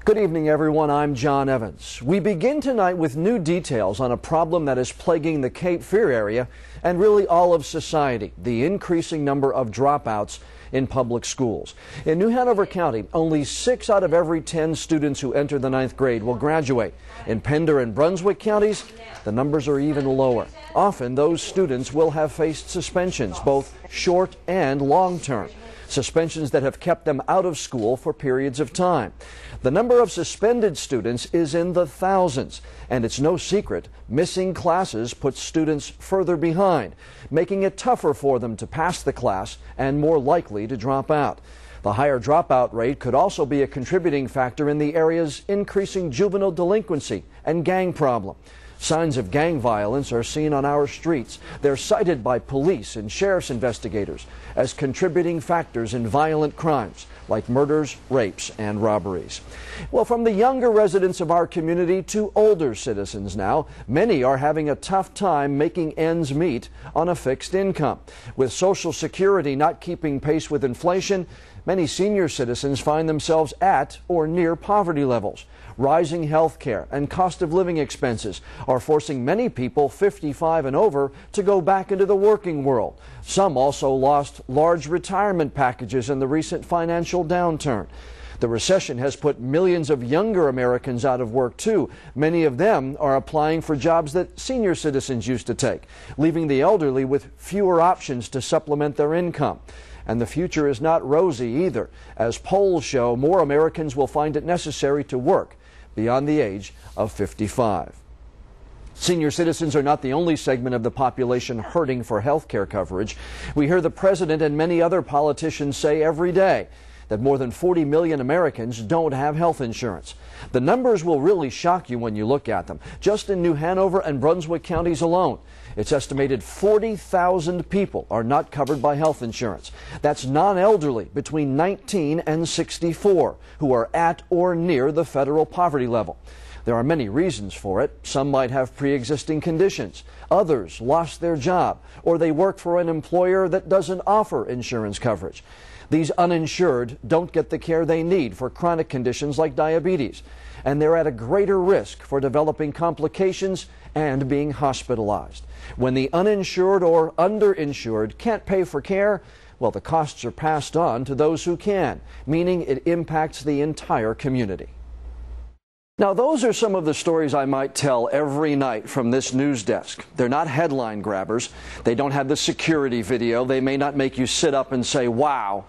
Good evening, everyone. I'm John Evans. We begin tonight with new details on a problem that is plaguing the Cape Fear area and really all of society, the increasing number of dropouts in public schools. In New Hanover County, only 6 out of every 10 students who enter the 9th grade will graduate. In Pender and Brunswick counties, the numbers are even lower. Often, those students will have faced suspensions, both short and long term. Suspensions that have kept them out of school for periods of time. The number of suspended students is in the thousands, and it's no secret missing classes puts students further behind, making it tougher for them to pass the class and more likely to drop out. The higher dropout rate could also be a contributing factor in the area's increasing juvenile delinquency and gang problem. Signs of gang violence are seen on our streets. They're cited by police and sheriff's investigators as contributing factors in violent crimes like murders, rapes, and robberies. Well, from the younger residents of our community to older citizens now, many are having a tough time making ends meet on a fixed income. With Social Security not keeping pace with inflation, many senior citizens find themselves at or near poverty levels. Rising health care and cost of living expenses are forcing many people 55 and over to go back into the working world. Some also lost large retirement packages in the recent financial downturn. The recession has put millions of younger Americans out of work too. Many of them are applying for jobs that senior citizens used to take, leaving the elderly with fewer options to supplement their income. And the future is not rosy either, as polls show more Americans will find it necessary to work beyond the age of 55. Senior citizens are not the only segment of the population hurting for health care coverage. We hear the president and many other politicians say every day that more than 40 million Americans don't have health insurance. The numbers will really shock you when you look at them. Just in New Hanover and Brunswick counties alone, it's estimated 40,000 people are not covered by health insurance. That's non-elderly between 19 and 64 who are at or near the federal poverty level. There are many reasons for it. Some might have pre-existing conditions. Others lost their job, or they work for an employer that doesn't offer insurance coverage. These uninsured don't get the care they need for chronic conditions like diabetes, and they're at a greater risk for developing complications and being hospitalized. When the uninsured or underinsured can't pay for care, well, the costs are passed on to those who can, meaning it impacts the entire community. Now, those are some of the stories I might tell every night from this news desk. They're not headline grabbers. They don't have the security video. They may not make you sit up and say, wow.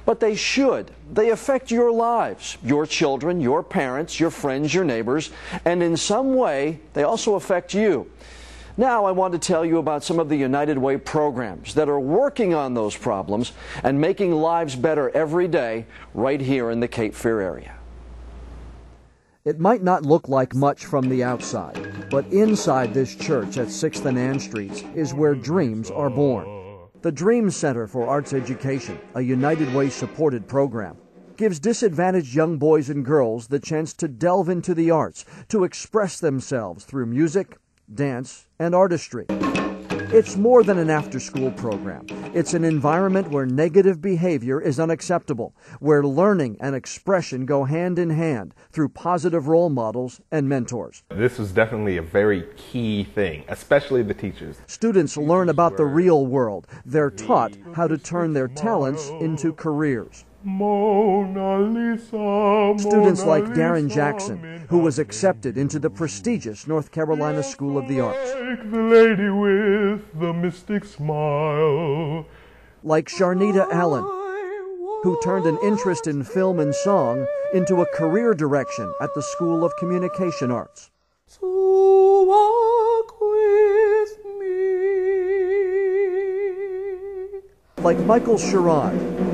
But they should. They affect your lives, your children, your parents, your friends, your neighbors, and in some way, they also affect you. Now I want to tell you about some of the United Way programs that are working on those problems and making lives better every day right here in the Cape Fear area. It might not look like much from the outside, but inside this church at 6th and Ann Streets is where dreams are born. The Dream Center for Arts Education, a United Way supported program, gives disadvantaged young boys and girls the chance to delve into the arts, to express themselves through music, dance, and artistry. It's more than an after-school program. It's an environment where negative behavior is unacceptable, where learning and expression go hand in hand through positive role models and mentors. This was definitely a very key thing, especially the teachers. Students learn about the real world. They're taught how to turn their talents into careers. Mona Lisa, Students like Darren Jackson, who was accepted into the prestigious North Carolina School of the Arts. Like the lady with the mystic smile. Like Sharnita Allen, who turned an interest in film and song into a career direction at the School of Communication Arts. So walk with me. Like Michael Sherrod,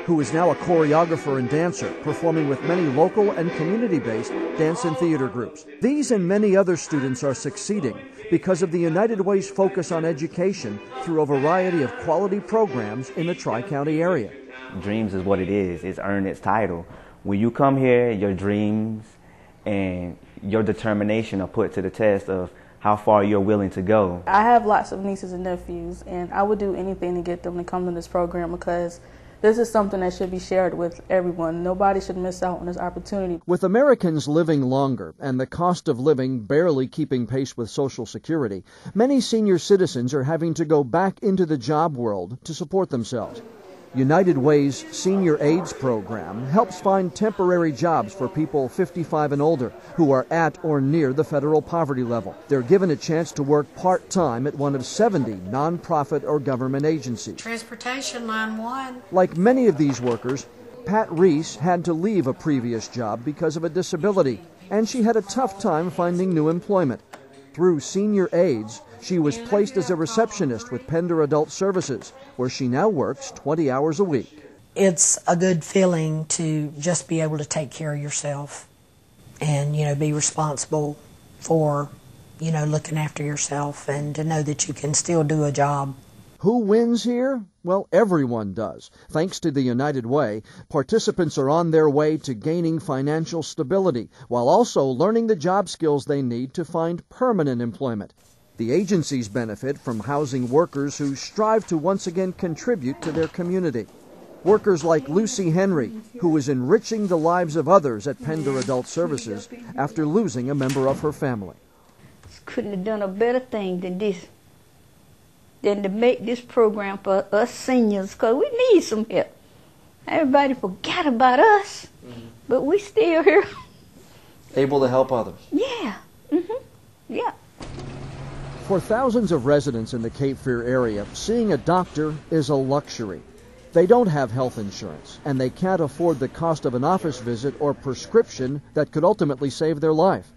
who is now a choreographer and dancer, performing with many local and community-based dance and theater groups. These and many other students are succeeding because of the United Way's focus on education through a variety of quality programs in the Tri-County area. Dreams is what it is. It's earned its title. When you come here, your dreams and your determination are put to the test of how far you're willing to go. I have lots of nieces and nephews, and I would do anything to get them to come to this program because This is something that should be shared with everyone. Nobody should miss out on this opportunity. With Americans living longer and the cost of living barely keeping pace with Social Security, many senior citizens are having to go back into the job world to support themselves. United Way's Senior AIDS program helps find temporary jobs for people 55 and older who are at or near the federal poverty level. They're given a chance to work part-time at one of 70 nonprofit or government agencies. Transportation Line 1. Like many of these workers, Pat Reese had to leave a previous job because of a disability, and she had a tough time finding new employment. Through Senior AIDS, she was placed as a receptionist with Pender Adult Services, where she now works 20 hours a week. It's a good feeling to just be able to take care of yourself and, be responsible for, looking after yourself and to know that you can still do a job. Who wins here? Well, everyone does. Thanks to the United Way, participants are on their way to gaining financial stability while also learning the job skills they need to find permanent employment. The agencies benefit from housing workers who strive to once again contribute to their community. Workers like Lucy Henry, who is enriching the lives of others at Pender Adult Services after losing a member of her family. Couldn't have done a better thing than this, than to make this program for us seniors, because we need some help. Everybody forgot about us, but we still here. Able to help others. Yeah. Yeah. For thousands of residents in the Cape Fear area, seeing a doctor is a luxury. They don't have health insurance, and they can't afford the cost of an office visit or prescription that could ultimately save their life.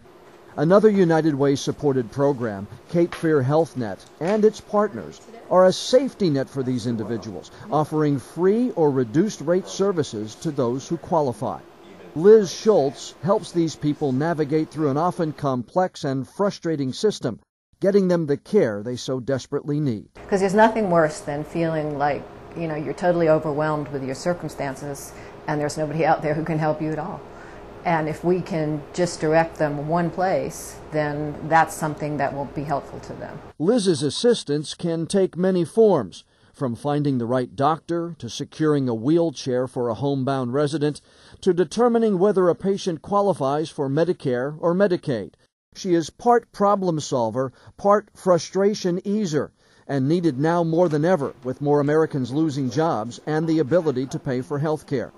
Another United Way-supported program, Cape Fear Health Net, and its partners are a safety net for these individuals, offering free or reduced-rate services to those who qualify. Liz Schultz helps these people navigate through an often complex and frustrating system, getting them the care they so desperately need. Because there's nothing worse than feeling like, you're totally overwhelmed with your circumstances and there's nobody out there who can help you at all. And if we can just direct them one place, then that's something that will be helpful to them. Liz's assistance can take many forms, from finding the right doctor, to securing a wheelchair for a homebound resident, to determining whether a patient qualifies for Medicare or Medicaid. She is part problem solver, part frustration easer, and needed now more than ever with more Americans losing jobs and the ability to pay for health care.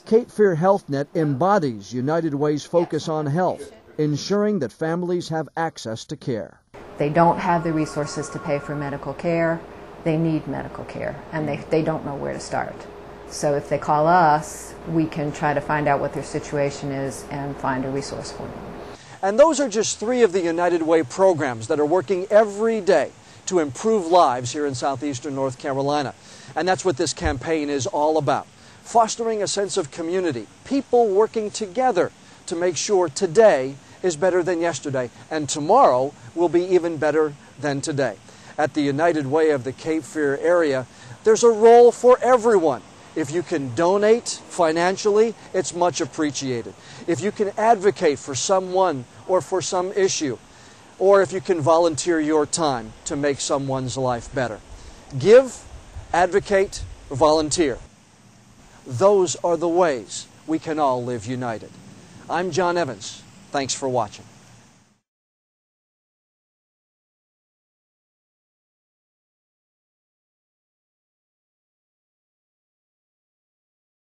Cape Fear Health Net embodies United Way's focus on health, ensuring that families have access to care. They don't have the resources to pay for medical care. They need medical care, and they don't know where to start. So if they call us, we can try to find out what their situation is and find a resource for them. And those are just 3 of the United Way programs that are working every day to improve lives here in southeastern North Carolina. And that's what this campaign is all about. Fostering a sense of community, people working together to make sure today is better than yesterday, and tomorrow will be even better than today. At the United Way of the Cape Fear area, there's a role for everyone. If you can donate financially, it's much appreciated. If you can advocate for someone or for some issue, or if you can volunteer your time to make someone's life better. Give, advocate, volunteer. Those are the ways we can all live united. I'm John Evans. Thanks for watching.